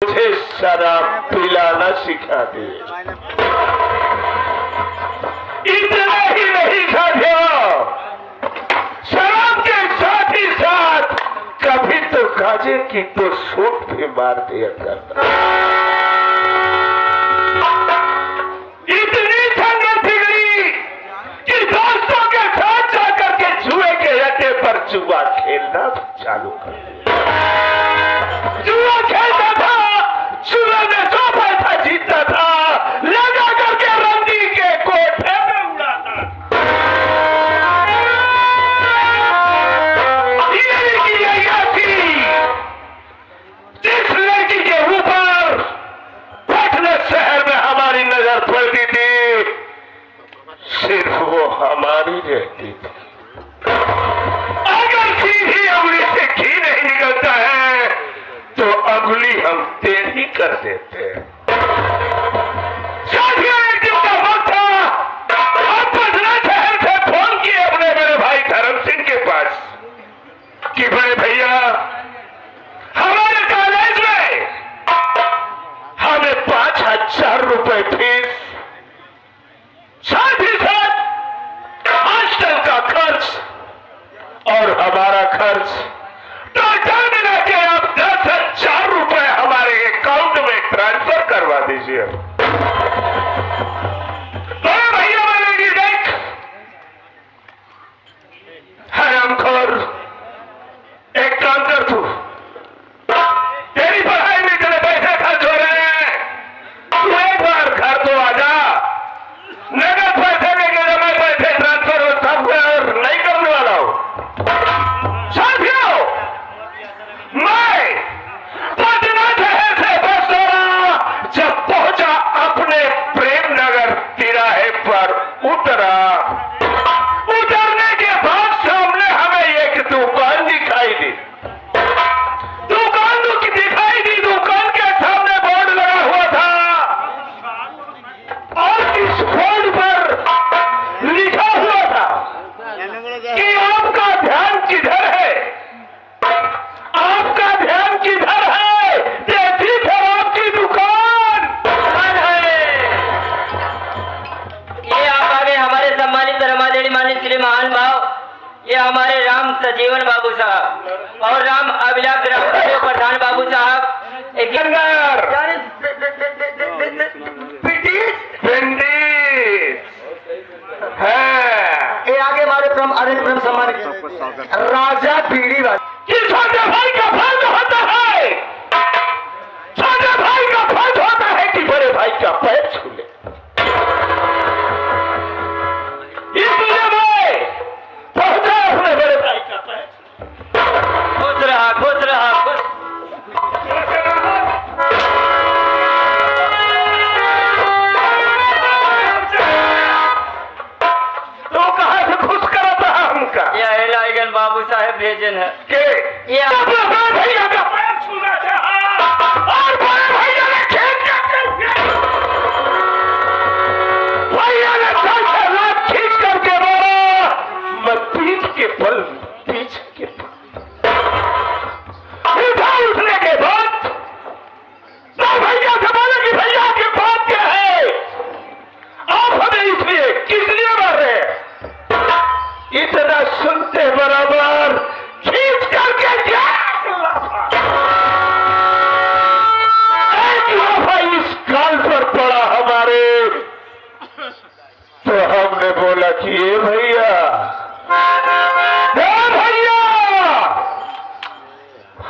मुझे शराब पिलाना सिखा दे। इतना ही नहीं साथियों, शराब के साथ ही साथ कभी तो गाजे की तो सूट भी मार दिया करता। इतनी संगत बिगड़ी कि दोस्तों के साथ जाकर के जुए के अड्डे पर जुआ खेलना चालू कर दिया। जुआ खेलता था, जुए में जो पैसा जीतता था लगा करके रंडी के कोठे में उड़ाता। ये लड़की ऐसी जिस लड़की के ऊपर पटना शहर में हमारी नजर पड़ती थी, सिर्फ वो हमारी रहती थी। अगर सीधी उंगली से घी नहीं निकलता है तो अंगुली हम टेढ़ी कर देते हैं। साथियों, एक दिन का वक्त था, हम पटना शहर से फोन किए अपने बड़े भाई धर्म सिंह के पास कि बड़े भैया हमारे कॉलेज में हमें 5,000 रुपए फीस, साथ ही साथ हॉस्टल का खर्च और हमारा खर्च टोटल मिला के आप 10,000 रुपए हमारे अकाउंट में ट्रांसफर करवा दीजिए। तो भैया बोलेगी, देख हरामखोर, एक काम कर, तू तेरी पढ़ाई में तेरे पैसे खर्च हो रहे हैं, तू एक बार घर तो आजा, नगद पैसे लेके जमा पैसे ट्रांसफर हो सब नहीं करने वाला हूं। साथियों, मैं पटना शहर से बस दौड़ा, जब पहुंचा अपने प्रेम नगर तिराहे पर उतरा। उतरने के बाद सामने हमें एक दुकान दिखाई दी। दुकान दुकान के सामने बोर्ड लगा हुआ था और इस बोर्ड पर लिखा हुआ था कि आपका ध्यान किधर है, आपका ध्यान किधर है, देखी शराब की दुकान है। ये आप आगे हमारे सम्मानित रमादेवी मानित श्री महान भाव, ये हमारे राम सजीवन बाबू साहब और राम अभिलाष रामदेव प्रधान बाबू साहब एक ये आगे हमारे ब्रह्म सम्मानित राजा पीढ़ी छोटे भाई का फर्ज होता है, छोटे भाई का फर्ज होता है कि बड़े भाई का पैर छू ले। इसलिए मैं पहुंचा अपने बड़े भाई का पैर। खुश रहा खुश रहा खुश। तो कहां से खुश कराता है हमका? यह लाइगन बाबू साहेब भेजन है के ये अपने बड़े भैया का पैर छूना चाहा और बड़े भैया ने खेत भैया ने सर से लात खींच करके मारा। मैं पीठ के बल पीछे के उठने के बाद तो भैया से बोले कि भैया की बात क्या है, आप हमें इसलिए किस लिए मार रहे हैं? इतना सुनते बराबर खींच करके क्या एक लाफा इस गाल पर पड़ा हमारे। तो हमने बोला कि ये भैया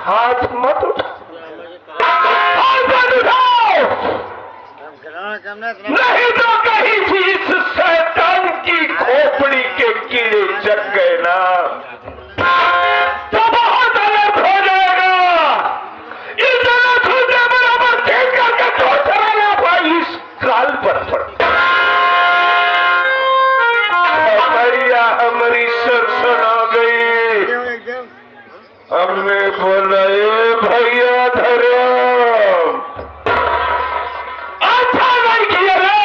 हाथ मत उठाओ, नहीं तो कहीं भी इस शैतान की खोपड़ी के कीड़े जग गए ना तो बहुत अलग हो जाएगा। इस अलग होने बराबर देख करके दूसरा लाफा इस काल पर पड़ा। भैया हमारी सरसन आ गई। हमने बोला, ए भैया धर्म अच्छा नहीं किया रे,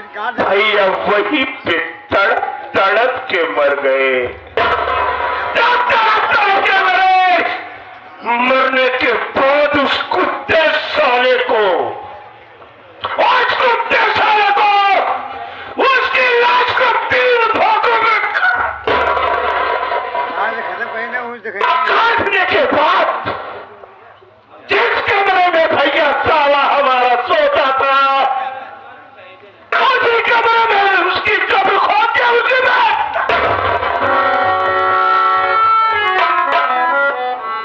भैया वही पे तड़प तड़प के मर गए। तड़प तड़प के मरे। मरने के बाद उस कुत्ते साले को उसकी लाश को 3 भागों में काटने के बाद जिस कमरे में भैया साला हमारा सोता था उसी कमरे में उसकी कब्र खोद के उसी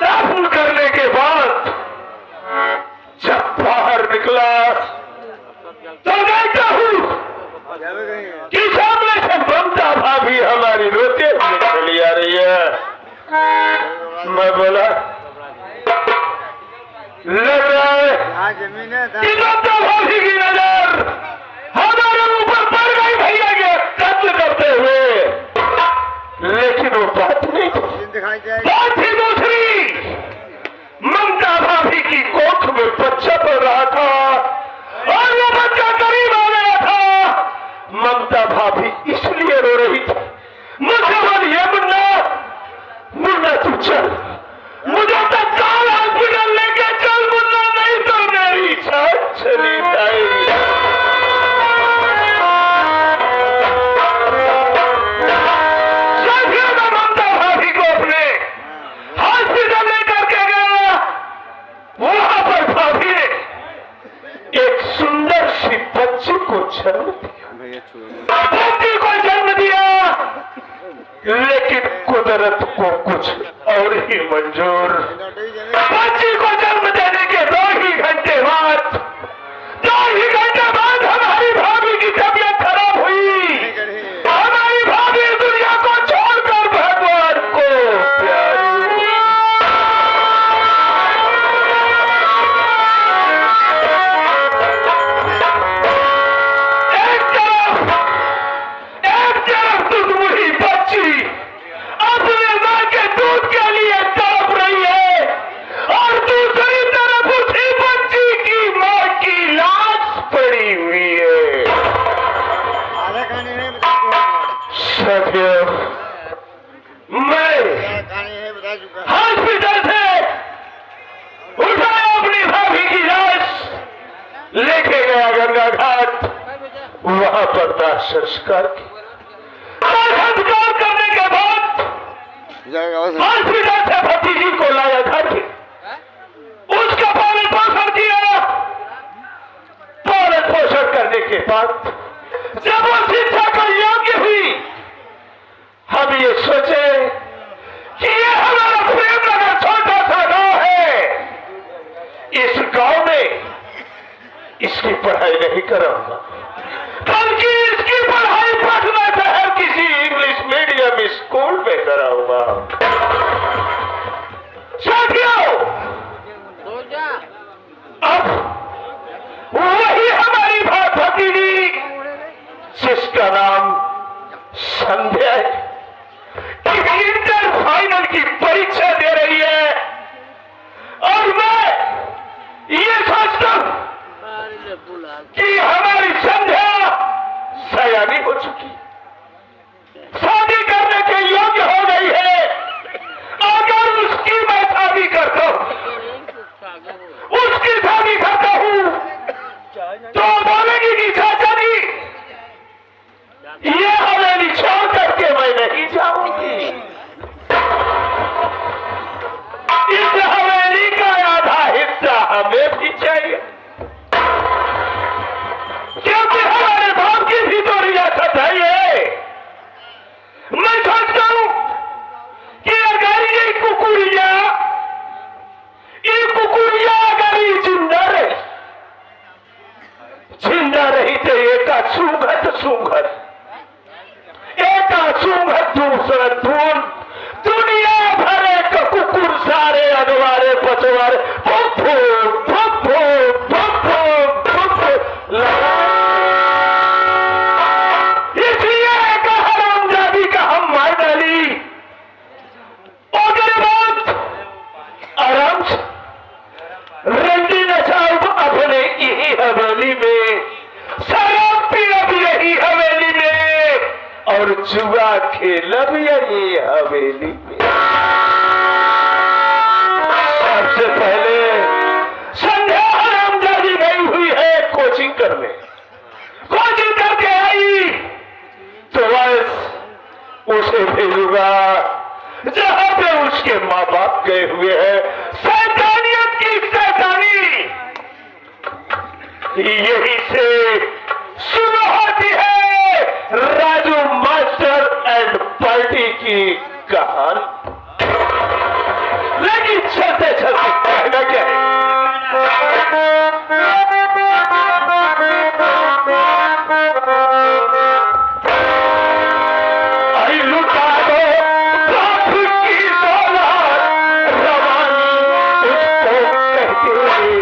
दफन करने के बाद जब बाहर निकला तो देखता हूँ कि सामने से ममता भाभी हमारी रोते हुए चली आ रही है। मैं बोला लग रहा है कि ममता भाभी की नजर हमारे ऊपर पड़ गई भैया के कत्ल करते हुए, लेकिन वो बात नहीं थी। बात थी दूसरी। ममता भाभी की कोख में बच्चा पड़ रहा था और वो बच्चा करीब आ गया था। ममता भाभी इसलिए रो रही थी। मुझे बोलिए मुन्ना, मुन्ना तू चल, मुझे तत्काल हॉस्पिटल लेके चल मुन्ना, नहीं तो मेरी जान चली जाएगी। साथियों, मैं ममता भाभी को अपने हॉस्पिटल लेकर के गया। वहां पर भाभी ने एक सुंदर सी बच्ची को जन्म दिया। बच्ची को जन्म दिया, लेकिन कुदरत को कुछ और ही मंजूर। बच्ची को जन्म देने के 2 ही घंटे बाद हमारी भाभी की तबीयत खराब हुई। हमारी भाभी दुनिया को छोड़कर भगवान को प्यारी हुई। एक तरफ दुधमुही बच्ची अपने मां के दूध के लिए तड़प रही है और दूसरी तरफ उसी बच्ची की मां की लाश पड़ी हुई है। साथियों, मैं हॉस्पिटल से उठाया अपनी भाभी की लाश, लेके गया गंगा घाट। वहां पर दाह संस्कार संस्कार करने के बाद हॉस्पिटल से भतीजी को लाया घर के, उसका पालन पोषण किया। पालन पोषण करने के बाद जब वो शिक्षा को योग्य हुई, हम ये सोचे कि ये हमारा प्रेमनगर छोटा सा गांव है, इस गांव में इसकी पढ़ाई नहीं कराऊंगा, बल्कि इसकी पढ़ाई पटना शहर किसी इंग्लिश मीडियम स्कूल में कराऊंगा। साथियों, अब वही हमारी भतीजी जिसका नाम संध्या है, इंटर फाइनल की परीक्षा दे रही है और मैं ये सोचता हूं कि हमारी संध्या सयानी हो चुकी, शादी करने के योग्य हो गई है। अगर उसकी मैं शादी करता हूं, उसकी शादी करता हूं, तो बोलेगी कि चाचा जी ये हवेली छोड़ करके मैं नहीं जाऊंगी। इस हवेली का आधा हिस्सा हमें भी चाहिए, क्योंकि हमारे बाप की भी तो रियासत है ये। मैं सोचता हूं कि अगर ये कुकुरिया अगर ये जिंदा रही तो एक सूंघत दूसरा धूल, दुनिया भरे का कुकुर सारे अनवारे पचवारे भुप्पू भुप्पू भुप्पू भुप्पू इसलिए एक हरामजादी का हम मार डाली। उसके बाद आराम से रंडी नशा अपने यही हवेली में शराब पी जुआ खेलब यही हवेली में। सबसे पहले संध्या हरामजादी गई हुई है कोचिंग करने। कोचिंग करके आई तो बस उसे भेजूंगा जहां पे उसके माँ बाप गए हुए हैं। शैतानियत की शैतानी यही से शुरू होती है राजू मास्टर एंड पार्टी की कहानी। लेकिन चलते चलते कहना क्या है, आई लुटा दो लाख की दौलत, रवानी उसको कहते हैं।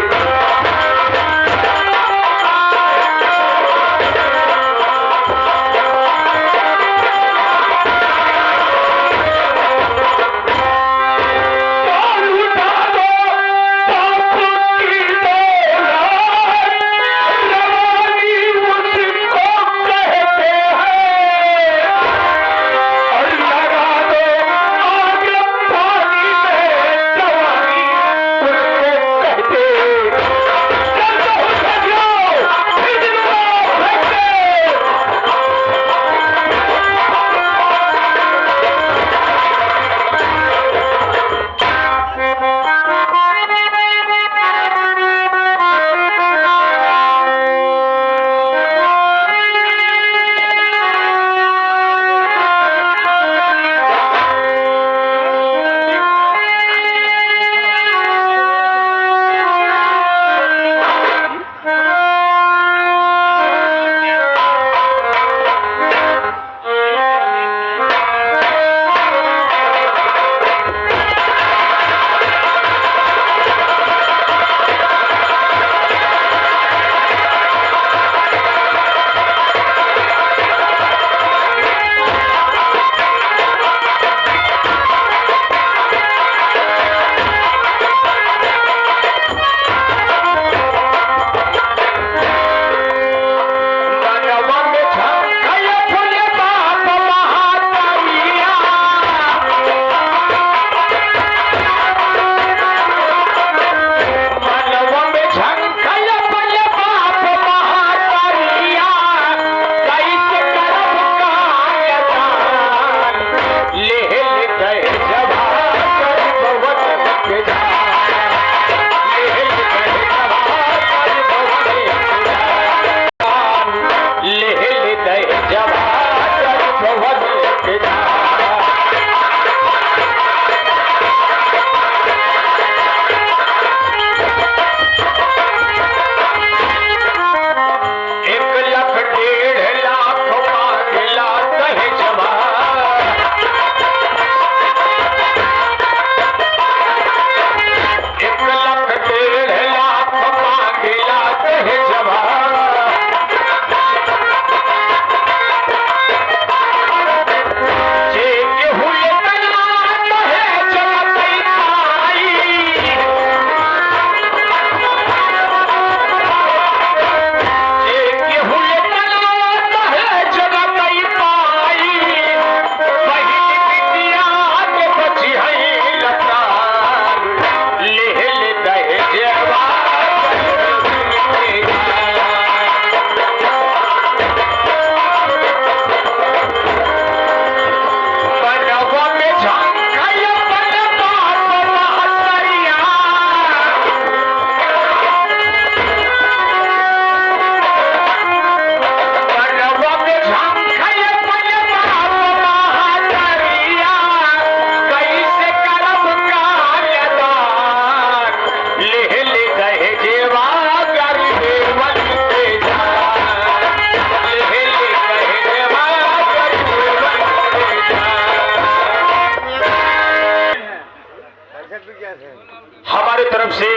हमारी तरफ से,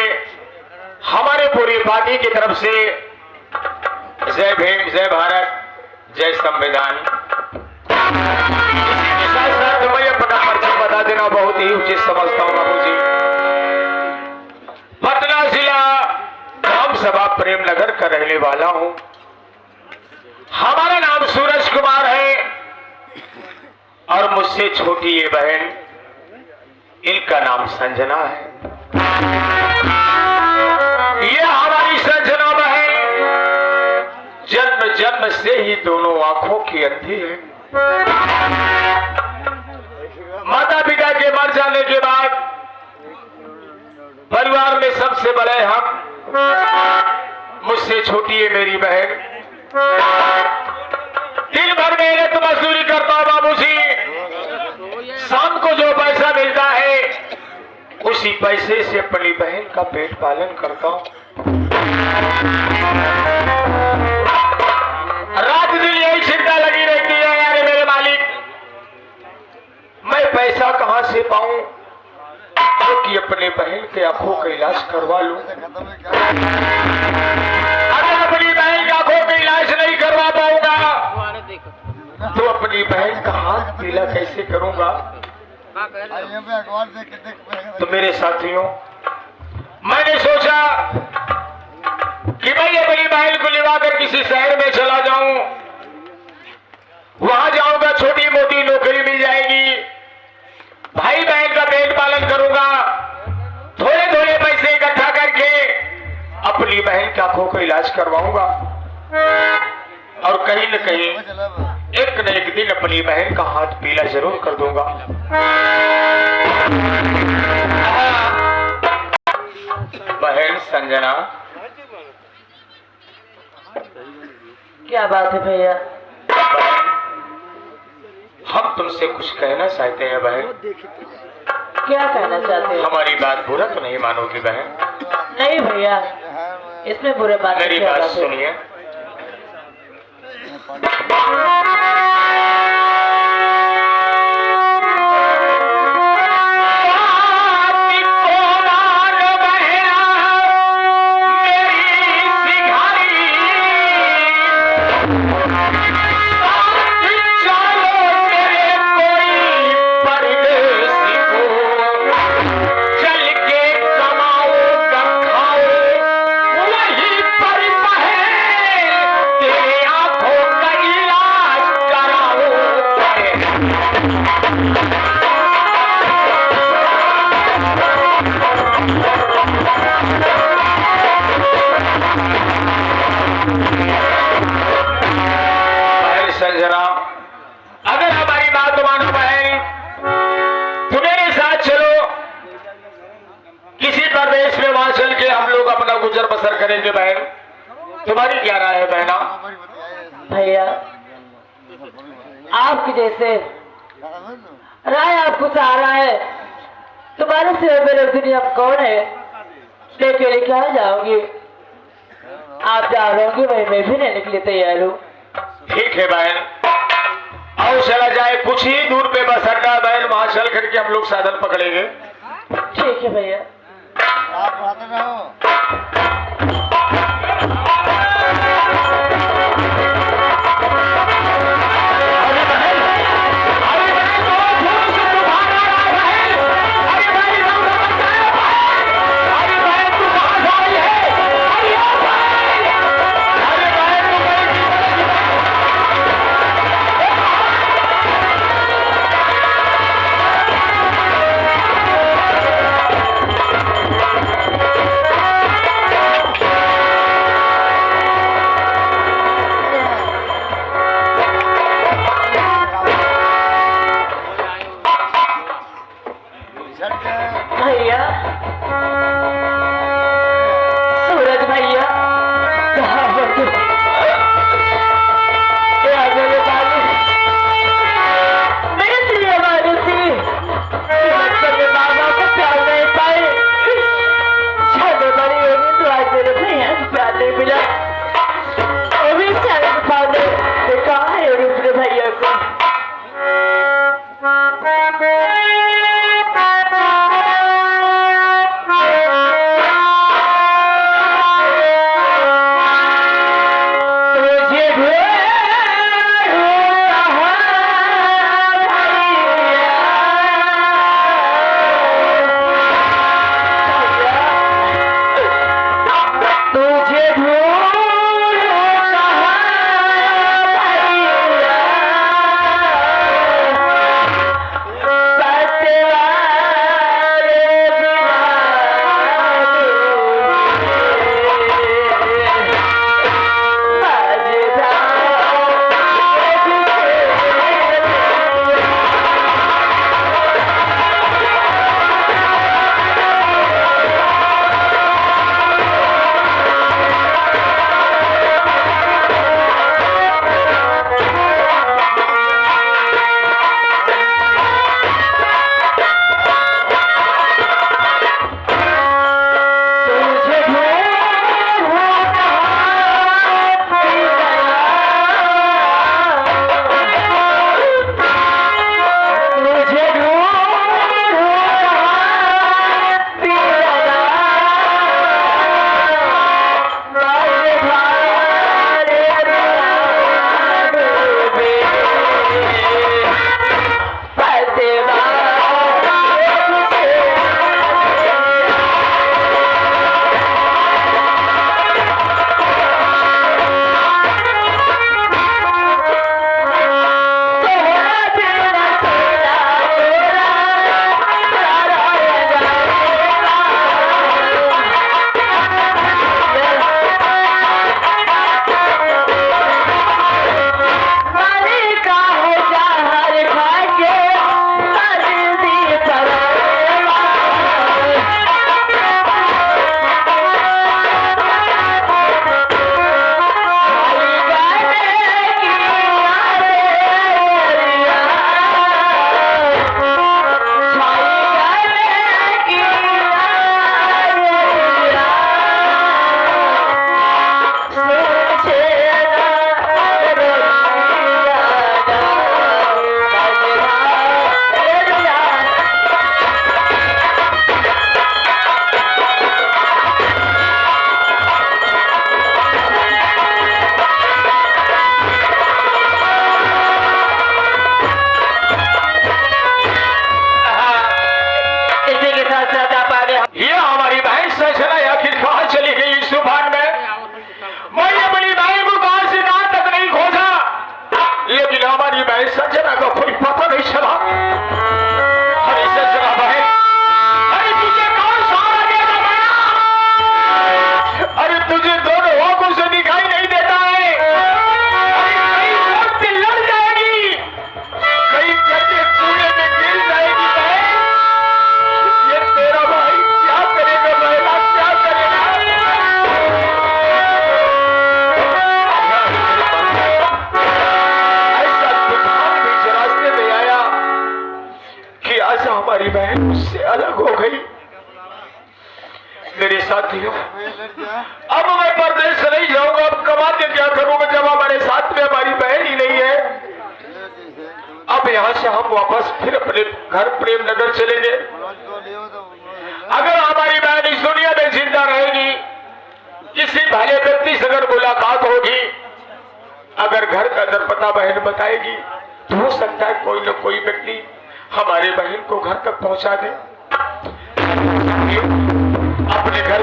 हमारे पूरी पार्टी की तरफ से जय भीम, जय भारत, जय संविधान। साथ साथ मैं अपना परिचय बता देना बहुत ही उचित समझता हूँ बाबू जी। पटना जिला ग्राम सभा प्रेमनगर का रहने वाला हूँ। हमारा नाम सूरज कुमार है। मुझसे छोटी ये बहन, इनका नाम संजना है। ये हमारी संजना बहन जन्म जन्म से ही दोनों आंखों की अंधी है। माता पिता के मर जाने के बाद परिवार में सबसे बड़े हम, मुझसे छोटी है मेरी बहन। दिन भर मेहनत मजदूरी करता हूं बाबूजी, शाम को जो पैसा मिलता है उसी पैसे से अपनी बहन का पेट पालन करता हूं। रात दिन यही चिंता लगी रहती है, यार मेरे मालिक मैं पैसा कहां से पाऊं कि अपने बहन के आंखों का इलाज करवा लूं। अगर अपनी बहन की आंखों का इलाज नहीं करवा पाऊंगा तो अपनी बहन का हाथ पीला कैसे करूंगा। तो मेरे साथियों, मैंने सोचा कि मैं अपनी बहन को लिवाकर किसी शहर में चला जाऊं, वहां जाऊंगा, छोटी मोटी नौकरी मिल जाएगी, भाई बहन का पेट पालन करूंगा, थोड़े थोड़े पैसे इकट्ठा करके अपनी बहन की आंखों का इलाज करवाऊंगा और कहीं न कहीं एक न एक दिन अपनी बहन का हाथ पीला जरूर कर दूंगा। बहन संजना, क्या बात है भैया? हम तुमसे कुछ कहना चाहते हैं बहन। क्या कहना चाहते हो? हमारी बात बुरा तो नहीं मानोगी बहन? नहीं भैया, इसमें बुरे बात मेरी क्या बात बात है? सुनिए। संजना, अगर हमारी बात मानो बहन, तो मेरे साथ चलो किसी प्रदेश में, वहां चल के हम लोग अपना गुजर बसर करेंगे बहन। तुम्हारी क्या राय है बहना? भैया, आपकी जैसे राय आपको सहारा है, तुम्हारे से मेरे दुनिया में कौन है? लेके क्या जाओगी? आप जा रहोगी, मैं भी नहीं निकली तैयार हूँ। ठीक है बहन, आओ चला जाए, कुछ ही दूर पे बस अड्डा बहन, वहां चल करके हम लोग साधन पकड़ेंगे। ठीक है भैया। हमारी बहन संजना का कोई पता नहीं चला। अरे संजना बहन, अरे तुझे कौन सहारा देगा बहना? अरे तुझे दोनों आंखों से दिखाई नहीं देता है। अरे कहीं रोड पे लड़ जाएगी, कहीं गड्ढे कुएं में गिर जाएगी बहन। ये तेरा भाई क्या करेगा बहना, क्या करेगा? ऐसा तूफान बीच रास्ते में आया कि आज हमारी बहन मुझसे अलग हो गई। मेरे साथियों, अब मैं परदेश नहीं जाऊंगा, अब कमा के क्या करूंगा जब हमारे साथ में हमारी बहन ही नहीं है। अब यहाँ से हम वापस फिर अपने घर प्रेम नगर चलेंगे। अगर हमारी बहन इस दुनिया में जिंदा रहेगी, किसी भले व्यक्ति से अगर मुलाकात होगी, अगर घर का दर पता बहन बताएगी, तो हो सकता है कोई न कोई व्यक्ति हमारे बहन को घर तक पहुंचा दे। अपने घर